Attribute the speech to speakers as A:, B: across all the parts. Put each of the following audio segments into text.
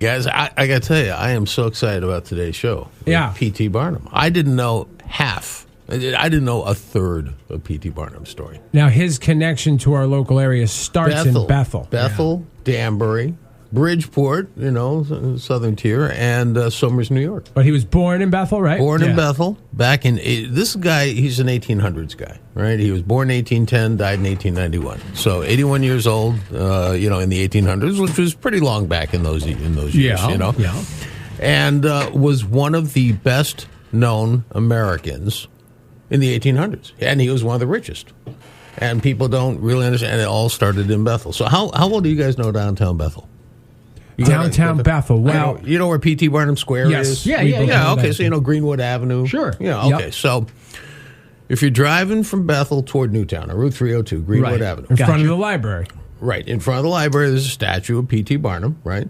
A: Guys, I got to tell you, I am so excited about today's show.
B: Yeah.
A: P.T. Barnum. I didn't know half. I didn't know a third of P.T. Barnum's story.
B: Now, his connection to our local area starts in Bethel.
A: Bethel, Danbury, Bridgeport, southern tier, and Somers, New York.
B: But he was born in Bethel, right?
A: Born in Bethel. Back in this guy, he's an 1800s guy, right? He was born in 1810, died in 1891. So 81 years old, in the 1800s, which was pretty long back in those years,
B: Yeah.
A: And was one of the best known Americans in the 1800s, and he was one of the richest. And people don't really understand. It all started in Bethel. So how well do you guys know downtown Bethel?
B: Downtown Bethel. Well,
A: you know where P.T. Barnum Square is?
B: Yeah.
A: Okay, so Greenwood Avenue.
B: Sure.
A: Yeah. Okay.
B: Yep.
A: So if you're driving from Bethel toward Newtown on Route 302, Greenwood Avenue,
B: in front of the library.
A: Right in front of the library, there's a statue of P.T. Barnum. Right.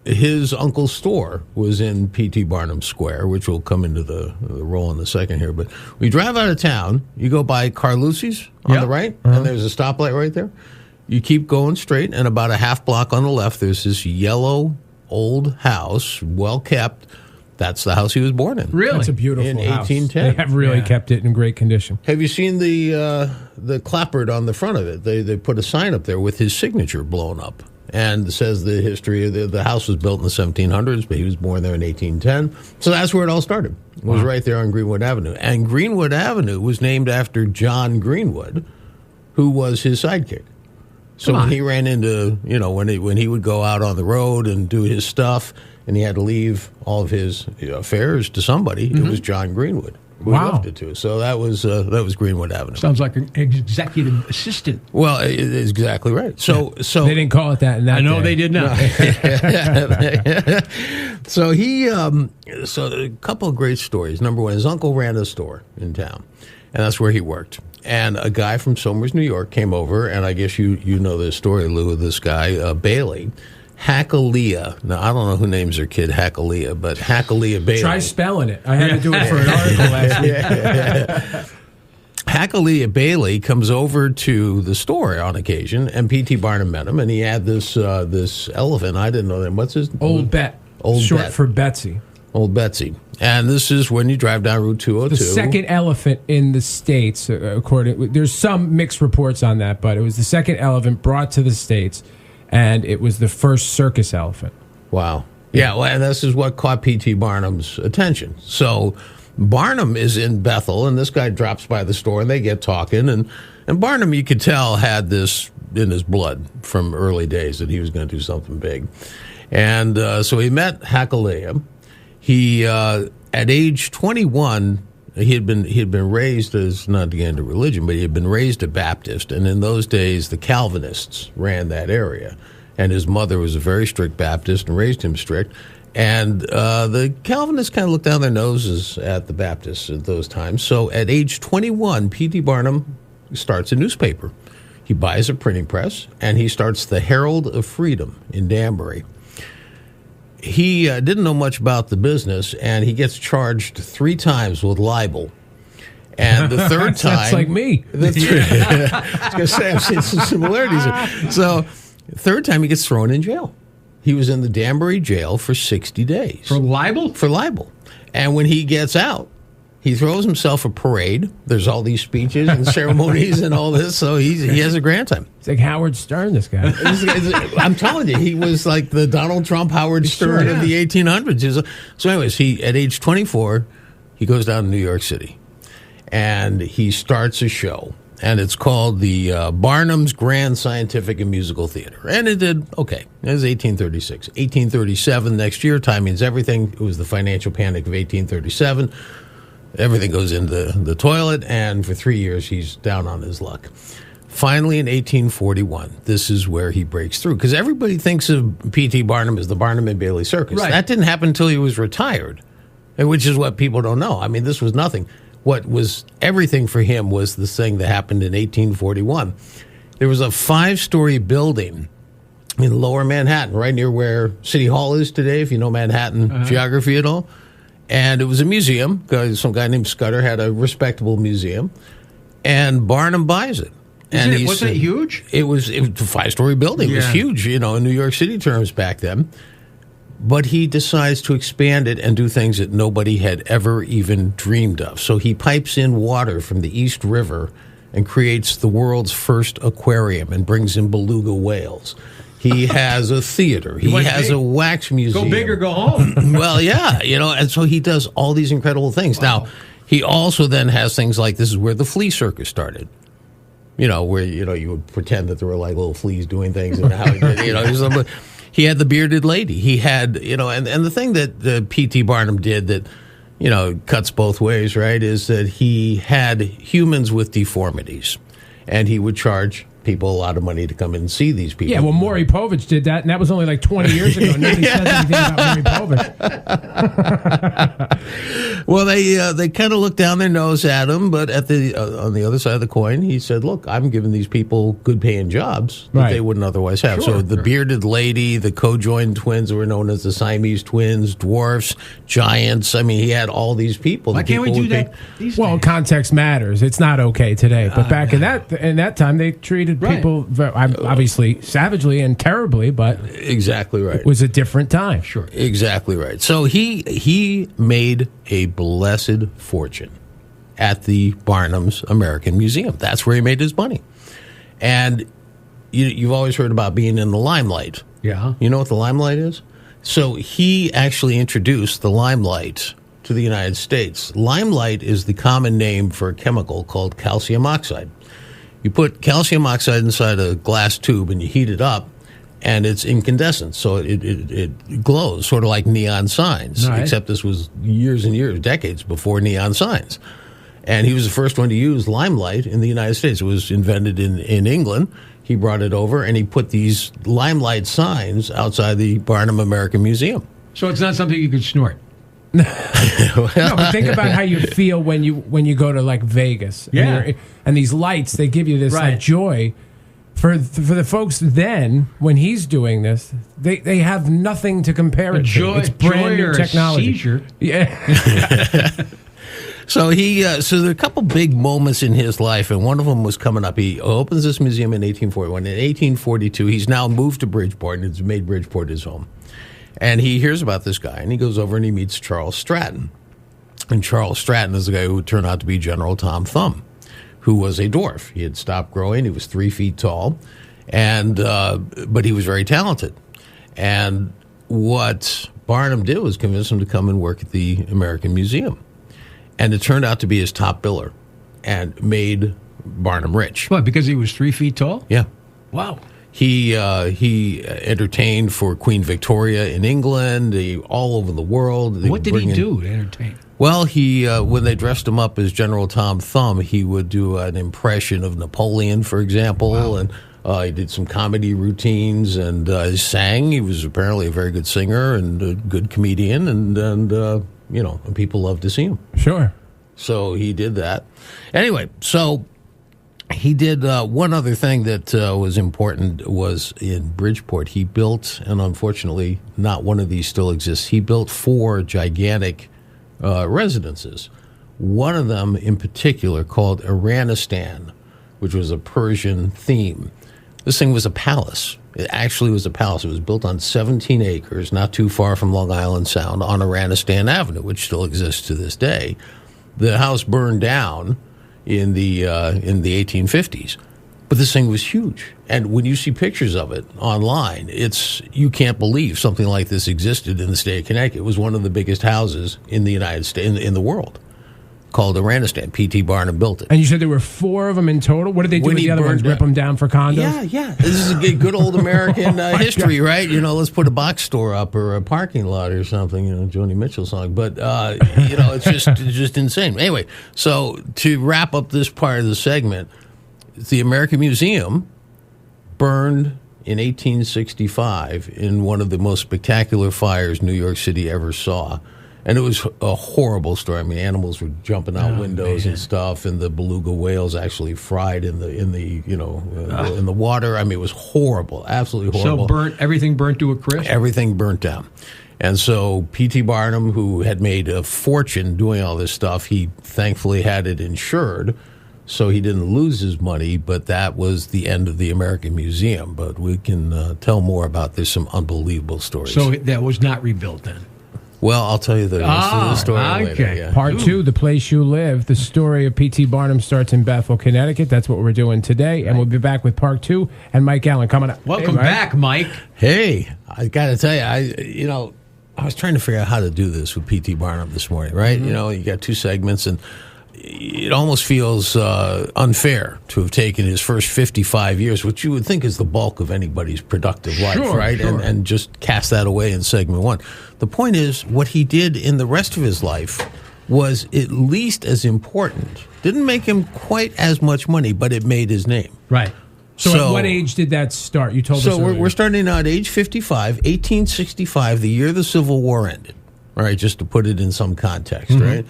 A: His uncle's store was in P.T. Barnum Square, which will come into the role in a second here. But when you drive out of town, you go by Carlucci's on the right, and there's a stoplight right there. You keep going straight, and about a half block on the left, there's this yellow old house, well kept. That's the house he was born in.
B: Really? It's a beautiful
A: in
B: house.
A: 1810.
B: They have really kept it in great condition.
A: Have you seen the clapboard on the front of it? They put a sign up there with his signature blown up. And it says the history of the house was built in the 1700s, but he was born there in 1810. So that's where it all started. It was right there on Greenwood Avenue. And Greenwood Avenue was named after John Greenwood, who was his sidekick. So when he ran into, when he would go out on the road and do his stuff, and he had to leave all of his affairs to somebody, it was John Greenwood who left it to. So that was Greenwood Avenue.
C: Sounds like an executive assistant.
A: Well, it is exactly right. So
B: they didn't call it that in that
C: I know
B: day.
C: they did not.
A: So so a couple of great stories. Number one, his uncle ran a store in town, and that's where he worked. And a guy from Somers, New York, came over, and I guess you know this story, Lou, of this guy, Bailey. Hackalea. Now, I don't know who names their kid Hackalea, but Hackalea Bailey.
B: Try spelling it. I had to do it for an article last week.
A: Hackalea Bailey comes over to the store on occasion, and P.T. Barnum met him, and he had this elephant. I didn't know that. What's his name?
B: Old Bet. Short for Betsy.
A: Old Betsy. And this is when you drive down Route 202.
B: The second elephant in the States, there's some mixed reports on that, but it was the second elephant brought to the States, and it was the first circus elephant.
A: Wow. Yeah, well, and this is what caught P.T. Barnum's attention. So Barnum is in Bethel, and this guy drops by the store, and they get talking. And Barnum, you could tell, had this in his blood from early days that he was going to do something big. And so he met Hackalea. He, at age 21, he had been raised as, not to get into religion, but he had been raised a Baptist. And in those days, the Calvinists ran that area. And his mother was a very strict Baptist and raised him strict. And the Calvinists kind of looked down their noses at the Baptists at those times. So at age 21, P.T. Barnum starts a newspaper. He buys a printing press, and he starts the Herald of Freedom in Danbury. He didn't know much about the business, and he gets charged 3 times with libel. And the third time...
B: That's like me.
A: I was going to say, I've seen some similarities here. So, third time, he gets thrown in jail. He was in the Danbury jail for 60 days.
C: For libel?
A: For libel. And when he gets out, he throws himself a parade. There's all these speeches and ceremonies and all this, so he has a grand time.
B: It's like Howard Stern, this guy.
A: I'm telling you, he was like the Donald Trump, Howard Stern of the 1800s. So anyways, at age 24, he goes down to New York City, and he starts a show. And it's called the Barnum's Grand Scientific and Musical Theater. And it did okay. It was 1836. 1837, next year, time means everything. It was the financial panic of 1837. Everything goes into the toilet, and for 3 years, he's down on his luck. Finally, in 1841, this is where he breaks through. Because everybody thinks of P.T. Barnum as the Barnum and Bailey Circus.
C: Right.
A: That didn't happen until he was retired, which is what people don't know. I mean, this was nothing. What was everything for him was this thing that happened in 1841. There was a 5-story building in Lower Manhattan, right near where City Hall is today, if you know Manhattan geography at all. And it was a museum. Some guy named Scudder had a respectable museum. And Barnum buys it.
C: Wasn't it huge?
A: It was a 5-story building. It was
C: Yeah.
A: huge, in New York City terms back then. But he decides to expand it and do things that nobody had ever even dreamed of. So he pipes in water from the East River and creates the world's first aquarium and brings in beluga whales. He has a theater. He
C: went
A: has
C: big.
A: a wax museum.
C: Go big or go home.
A: Well, yeah, and so he does all these incredible things. Now, he also then has things like, this is where the flea circus started. Where, you would pretend that there were like little fleas doing things and how he did, he had the bearded lady. He had, and the thing that P.T. Barnum did that, cuts both ways, right, is that he had humans with deformities, and he would charge people a lot of money to come and see these people.
B: Yeah, well, Maury Povich did that, and that was only like 20 years ago. Nobody says anything about Maury Povich.
A: Well, they kind of looked down their nose at him, but on the other side of the coin, he said, "Look, I'm giving these people good-paying jobs that they wouldn't otherwise have."
C: Sure,
A: so the bearded lady, the co-joined twins, who were known as the Siamese twins, dwarfs, giants. I mean, he had all these people.
C: Why can't we do that these
B: Well,
C: days?
B: context matters. It's not okay today, but back in that time, they treated people obviously savagely and terribly, but
A: Exactly right.
B: it was a different time.
C: Sure.
A: Exactly right. So he made a blessed fortune at the Barnum's American Museum. That's where he made his money. And you've always heard about being in the limelight.
C: Yeah.
A: You know what the limelight is? So he actually introduced the limelight to the United States. Limelight is the common name for a chemical called calcium oxide. You put calcium oxide inside a glass tube and you heat it up, and it's incandescent, so it glows, sort of like neon signs,
B: Right.
A: except this was years and years, decades before neon signs. And he was the first one to use limelight in the United States. It was invented in England. He brought it over, and he put these limelight signs outside the Barnum American Museum.
C: So it's not something you could snort.
B: No, but think about how you feel when you go to like Vegas.
C: Yeah.
B: And these lights, they give you this
C: Right.
B: like joy. For the folks then, when he's doing this, they have nothing to compare it
C: Joy,
B: to. It's brand
C: joy
B: new
C: or
B: technology.
C: A seizure.
B: Yeah.
A: So so there are a couple big moments in his life, and one of them was coming up. He opens this museum in 1841. In 1842, he's now moved to Bridgeport and has made Bridgeport his home. And he hears about this guy, and he goes over and he meets Charles Stratton. And Charles Stratton is the guy who would turn out to be General Tom Thumb, who was a dwarf. He had stopped growing. He was 3 feet tall, and but he was very talented. And what Barnum did was convince him to come and work at the American Museum. And it turned out to be his top biller and made Barnum rich.
C: What, because he was 3 feet tall?
A: Yeah.
C: Wow.
A: He entertained for Queen Victoria in England, all over the world.
C: What did he do to entertain?
A: Well, he when they dressed him up as General Tom Thumb, he would do an impression of Napoleon, for example,
C: Wow.
A: and he did some comedy routines and he sang. He was apparently a very good singer and a good comedian, and people loved to see him.
B: Sure.
A: So he did that. Anyway, so he did one other thing that was important was in Bridgeport. He built, and unfortunately not one of these still exists, he built 4 gigantic residences. One of them in particular called Iranistan, which was a Persian theme. This thing was a palace. It actually was a palace. It was built on 17 acres, not too far from Long Island Sound, on Iranistan Avenue, which still exists to this day. The house burned down in the 1850s, but this thing was huge. And when you see pictures of it online, you can't believe something like this existed in the state of Connecticut. It was one of the biggest houses in the United States, in the world, called Iranistan. P.T. Barnum built it.
B: And you said there were 4 of them in total? What did they do
A: When
B: with
A: he
B: the other ones?
A: burned
B: Rip them down for condos?
A: Yeah. This is a good old American history, right? Let's put a box store up or a parking lot or something, Joni Mitchell song. But, it's just insane. Anyway, so to wrap up this part of the segment, the American Museum burned in 1865 in one of the most spectacular fires New York City ever saw. And it was a horrible story. I mean, animals were jumping out windows and stuff, and the beluga whales actually fried in the water. I mean, it was horrible, absolutely horrible.
C: So everything burnt to a crisp?
A: Everything burnt down. And so P.T. Barnum, who had made a fortune doing all this stuff, he thankfully had it insured. So he didn't lose his money, but that was the end of the American Museum. But we can tell more about this. Some unbelievable stories.
C: So that was not rebuilt then.
A: Well, I'll tell you the rest of the story later. Yeah.
B: Part 2, The Place You Live. The story of P.T. Barnum starts in Bethel, Connecticut. That's what we're doing today. And we'll be back with Part 2 and Mike Allen coming up.
C: Welcome back, Mike.
A: Hey, I got to tell you, I was trying to figure out how to do this with P.T. Barnum this morning, right? Mm-hmm. You got 2 segments, and it almost feels unfair to have taken his first 55 years, which you would think is the bulk of anybody's productive life, right?
C: Sure.
A: And just cast that away in segment 1. The point is, what he did in the rest of his life was at least as important. Didn't make him quite as much money, but it made his name.
C: Right.
B: So at what age did that start? You told us earlier.
A: So we're starting out at age 55, 1865, the year the Civil War ended, all right, just to put it in some context, right?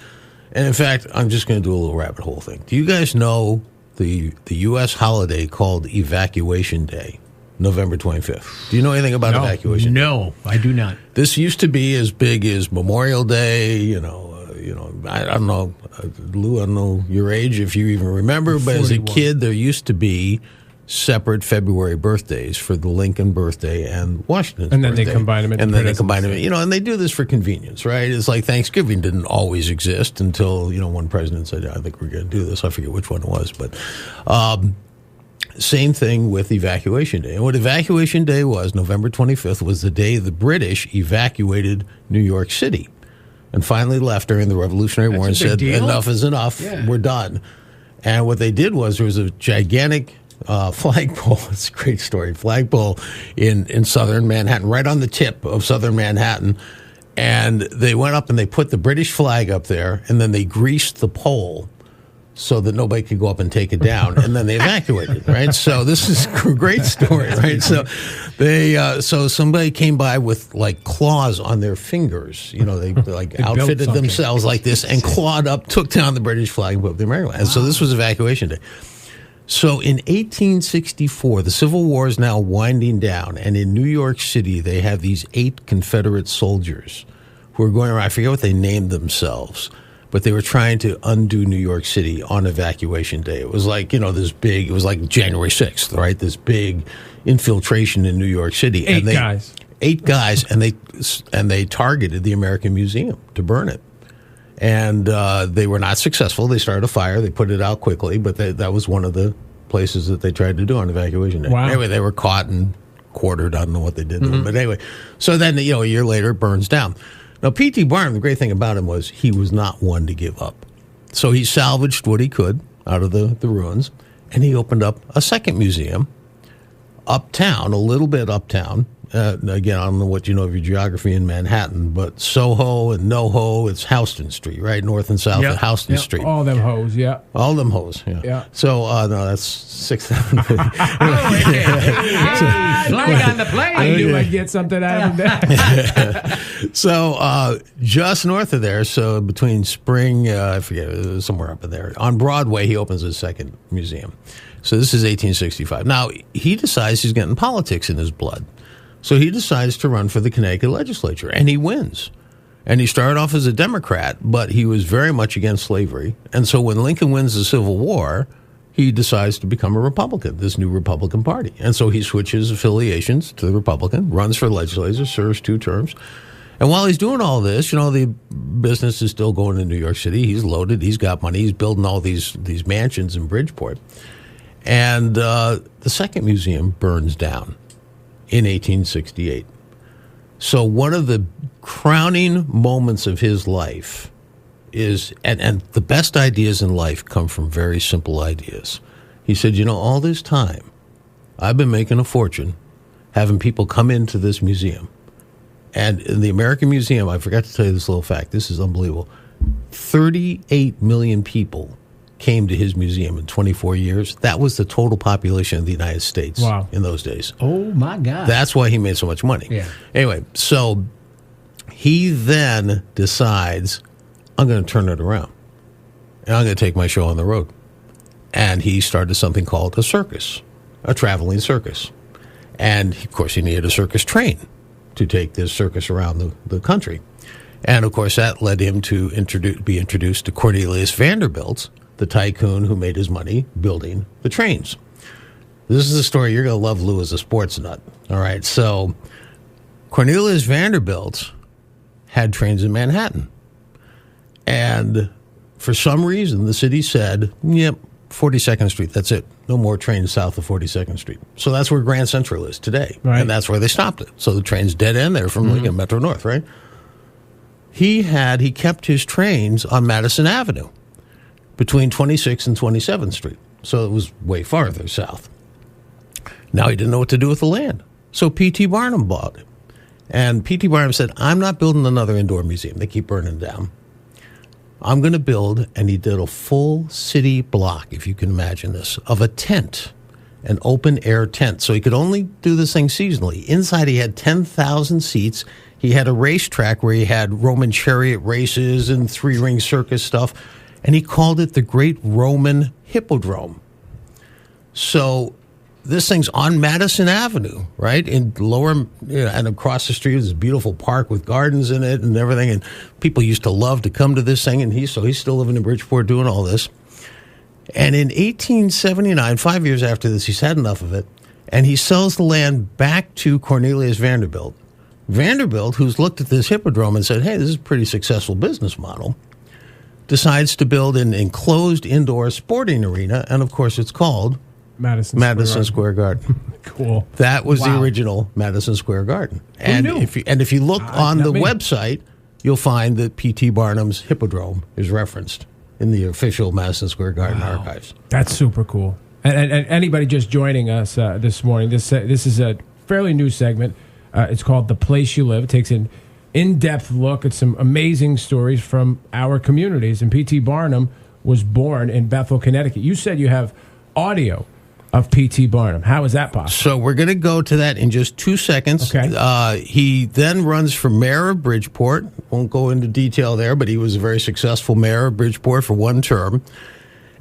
A: And in fact, I'm just going to do a little rabbit hole thing. Do you guys know the U.S. holiday called Evacuation Day, November 25th? Do you know anything about Evacuation Day?
C: No, I do not.
A: This used to be as big as Memorial Day, I don't know, Lou, I don't know your age, if you even remember, but 41. As a kid, there used to be separate February birthdays for the Lincoln birthday and Washington's birthday.
B: And then they combine them.
A: And they do this for convenience, right? It's like Thanksgiving didn't always exist until, one president said, I think we're going to do this. I forget which one it was, but same thing with Evacuation Day. And what Evacuation Day was, November 25th, was the day the British evacuated New York City and finally left during the Revolutionary War and said, enough is enough, we're done. And what they did was there was a gigantic flagpole. It's a great story. Flagpole in southern Manhattan, right on the tip of southern Manhattan. And they went up and they put the British flag up there, and then they greased the pole so that nobody could go up and take it down. And then they evacuated, right? So this is a great story, right? So so somebody came by with like claws on their fingers. They outfitted themselves like this and clawed up, took down the British flag and put up the American flag. And so this was Evacuation Day. So in 1864, the Civil War is now winding down, and in New York City, they have these 8 Confederate soldiers who are going around. I forget what they named themselves, but they were trying to undo New York City on Evacuation Day. It was like, this big, it was like January 6th, right? This big infiltration in New York City.
B: 8 guys.
A: 8 guys, and they targeted the American Museum to burn it. And they were not successful. They started a fire. They put it out quickly, but that was one of the places that they tried to do on Evacuation Day.
B: Wow.
A: Anyway, they were caught and quartered. I don't know what they did to them. But anyway, so then, a year later, it burns down. Now, P.T. Barnum, the great thing about him was he was not one to give up. So he salvaged what he could out of the ruins, and he opened up a second museum uptown, a little bit uptown. Again, I don't know what you know of your geography in Manhattan, but Soho and NoHo, it's Houston Street, right? North and south of Houston Street.
B: All them hoes,
A: All them hoes,
B: yeah.
A: So, no, that's 6th Avenue.
C: Flag on the plane.
B: I knew I'd get something out of that.
A: So, just north of there, so between Spring, I forget, it was somewhere up in there, on Broadway, he opens his second museum. So this is 1865. Now, he decides he's getting politics in his blood. So he decides to run for the Connecticut legislature, and he wins. And he started off as a Democrat, but he was very much against slavery. And so when Lincoln wins the Civil War, he decides to become a Republican, this new Republican Party. And so he switches affiliations to the Republican, runs for legislature, serves 2 terms. And while he's doing all this, the business is still going to New York City. He's loaded. He's got money. He's building all these mansions in Bridgeport. And the second museum burns down in 1868. So one of the crowning moments of his life is, and the best ideas in life come from very simple ideas. He said, all this time, I've been making a fortune having people come into this museum. And in the American Museum, I forgot to tell you this little fact. This is unbelievable. 38 million people came to his museum in 24 years. That was the total population of the United States in those days.
C: Oh, my God.
A: That's why he made so much money.
C: Yeah.
A: Anyway, so he then decides, I'm going to turn it around. And I'm going to take my show on the road. And he started something called a circus, a traveling circus. And, of course, he needed a circus train to take this circus around the country. And, of course, that led him to be introduced to Cornelius Vanderbilt, the tycoon who made his money building the trains. This is a story you're going to love, Lou, as a sports nut. All right, so Cornelius Vanderbilt had trains in Manhattan. And for some reason, the city said, yep, 42nd Street, that's it. No more trains south of 42nd Street. So that's where Grand Central is today.
B: Right.
A: And that's where they stopped it. So the train's dead end there from Lincoln Metro North, right? He kept his trains on Madison Avenue between 26th and 27th Street. So it was way farther south. Now he didn't know what to do with the land. So P.T. Barnum bought it. And P.T. Barnum said, I'm not building another indoor museum. They keep burning down. I'm going to build, and he did a full city block, if you can imagine this, of a tent, an open-air tent. So he could only do this thing seasonally. Inside he had 10,000 seats. He had a racetrack where he had Roman chariot races and three-ring circus stuff. And he called it the Great Roman Hippodrome. So this thing's on Madison Avenue, right? In lower, and across the street is this beautiful park with gardens in it and everything. And people used to love to come to this thing. And he's still living in Bridgeport doing all this. And in 1879, 5 years after this, he's had enough of it. And he sells the land back to Cornelius Vanderbilt. Vanderbilt, who's looked at this hippodrome and said, hey, this is a pretty successful business model, decides to build an enclosed indoor sporting arena. And, of course, it's called Madison Square Garden.
B: Cool.
A: That was the original Madison Square Garden. And
B: knew?
A: if you look on the
B: me.
A: website, you'll find that P.T. Barnum's Hippodrome is referenced in the official Madison Square Garden archives.
B: That's super cool. And anybody just joining us this morning, this is a fairly new segment. It's called The Place You Live. It takes an in-depth look at some amazing stories from our communities. And P.T. Barnum was born in Bethel, Connecticut. You said you have audio of P.T. Barnum. How is that possible?
A: So we're going to go to that in just 2 seconds.
B: Okay.
A: He then runs for mayor of Bridgeport. Won't go into detail there, but he was a very successful mayor of Bridgeport for one term.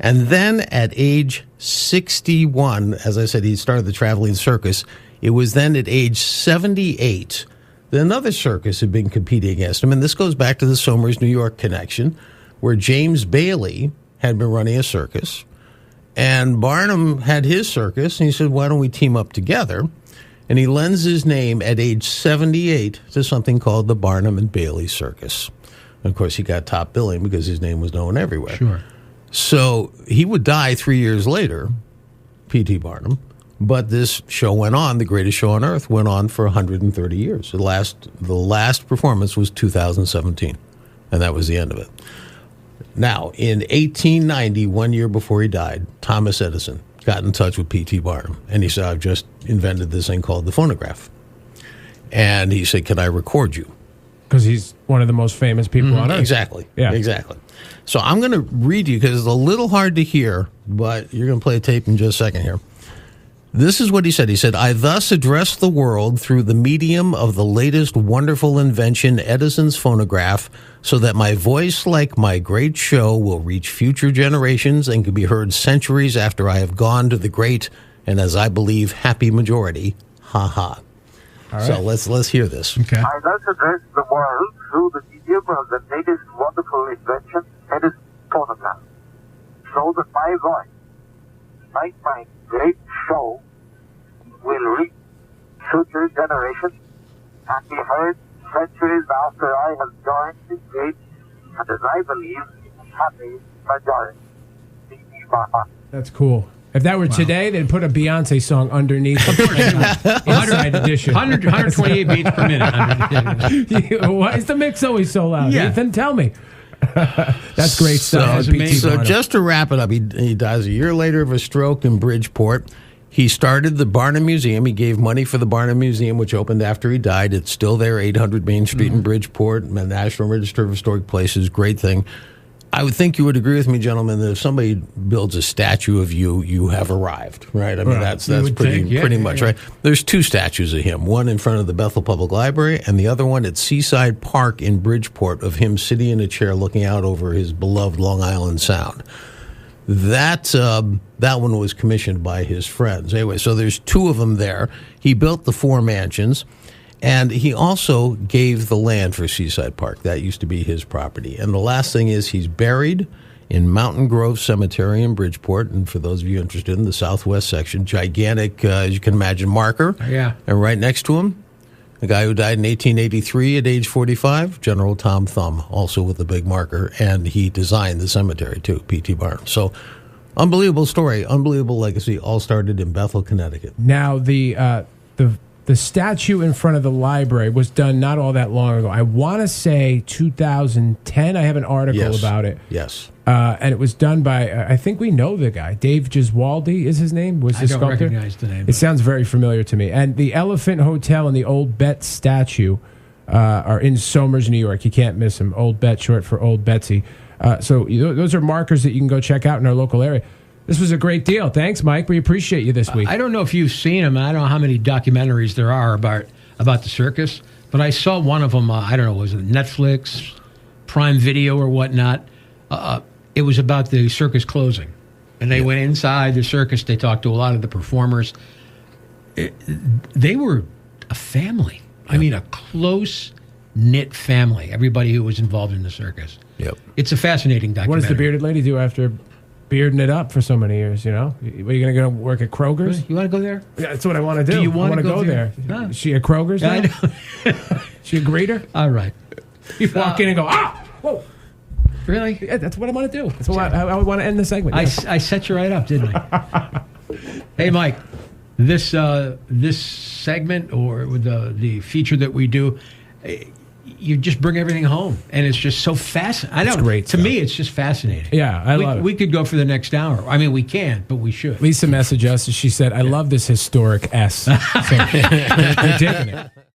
A: And then at age 61, as I said, he started the traveling circus. It was then at age 78 that another circus had been competing against him. And this goes back to the Somers, New York connection, where James Bailey had been running a circus. And Barnum had his circus, and he said, why don't we team up together? And he lends his name at age 78 to something called the Barnum and Bailey Circus. And of course, he got top billing because his name was known everywhere.
C: Sure.
A: So he would die 3 years later, P.T. Barnum, but this show went on, the greatest show on earth, went on for 130 years. The last performance was 2017, and that was the end of it. Now, in 1890, 1 year before he died, Thomas Edison got in touch with P.T. Barnum, and he said, I've just invented this thing called the phonograph. And he said, can I record you?
B: Because he's one of the most famous people on earth.
A: Exactly.
B: Yeah.
A: Exactly. So I'm going to read you, because it's a little hard to hear, but you're going to play a tape in just a second here. This is what he said. He said, I thus address the world through the medium of the latest wonderful invention, Edison's phonograph, so that my voice, like my great show, will reach future generations and can be heard centuries after I have gone to the great and, as I believe, happy majority. Ha ha.
B: All right.
A: So let's hear this.
B: Okay.
D: I thus address the world through the medium of the latest wonderful invention, Edison's phonograph, so that my voice, like my great show, will reach future generations and be heard centuries after I have joined the great and, as I believe, happy majority.
B: That's cool. If that were today, they'd put a Beyonce song underneath. Of course. Inside edition.
C: 128 beats per minute.
B: Why is the mix always so loud?
C: Yeah.
B: Ethan, tell me. That's great stuff.
C: That's
B: P.T.
C: amazing.
A: So
B: Barnum.
A: just to wrap it up, he dies a year later of a stroke in Bridgeport. He started the Barnum Museum. He gave money for the Barnum Museum, which opened after he died. It's still there, 800 Main Street in Bridgeport, the National Register of Historic Places. Great thing. I would think you would agree with me, gentlemen, that if somebody builds a statue of you, you have arrived, right? I mean, that's
C: would
A: pretty
C: think, yeah,
A: pretty
C: yeah,
A: much,
C: yeah.
A: right? There's two statues of him, one in front of the Bethel Public Library and the other one at Seaside Park in Bridgeport of him sitting in a chair looking out over his beloved Long Island Sound. That one was commissioned by his friends. Anyway, so there's two of them there. He built the four mansions. And he also gave the land for Seaside Park. That used to be his property. And the last thing is he's buried in Mountain Grove Cemetery in Bridgeport. And for those of you interested in the southwest section, gigantic, as you can imagine, marker.
C: Yeah.
A: And right next to him, a guy who died in 1883 at age 45, General Tom Thumb, also with a big marker. And he designed the cemetery, too, P.T. Barnum. So, unbelievable story, unbelievable legacy, all started in Bethel, Connecticut.
B: Now, the statue in front of the library was done not all that long ago. I want to say 2010. I have an article about it.
A: Yes.
B: And it was done by, I think we know the guy. Dave Giswaldi is his name? Was the
C: I don't
B: sculptor?
C: recognize the name.
B: It sounds very familiar to me. And the Elephant Hotel and the Old Bet statue are in Somers, New York. You can't miss them. Old Bet, short for Old Betsy. So those are markers that you can go check out in our local area. This was a great deal. Thanks, Mike. We appreciate you this week.
C: I don't know if you've seen them. I don't know how many documentaries there are about the circus, but I saw one of them. I don't know, was it Netflix, Prime Video, or whatnot? It was about the circus closing, and they went inside the circus. They talked to a lot of the performers. They were a family. Yeah. I mean, a close-knit family. Everybody who was involved in the circus.
A: Yep.
C: It's a fascinating documentary.
B: What does the bearded lady do after bearding it up for so many years, you know? Are you going to go work at Kroger's?
C: You want to go there?
B: Yeah, that's what I want to do.
C: Do you want to
B: go there?
C: No.
B: Is she at Kroger's now?
C: I know.
B: She a greeter?
C: All right.
B: You walk in and go, whoa.
C: Really?
B: Yeah, that's what I want to do. That's what I want to end the segment.
C: I set you right up, didn't I? Hey, Mike, this segment or the feature that we do, you just bring everything home, and it's just so fascinating.
B: It's great
C: to me, it's just fascinating.
B: Yeah, I love it.
C: We could go for the next hour. I mean, we can't, but we should.
B: Lisa messaged us, and she said, I love this historic S. So they're digging it.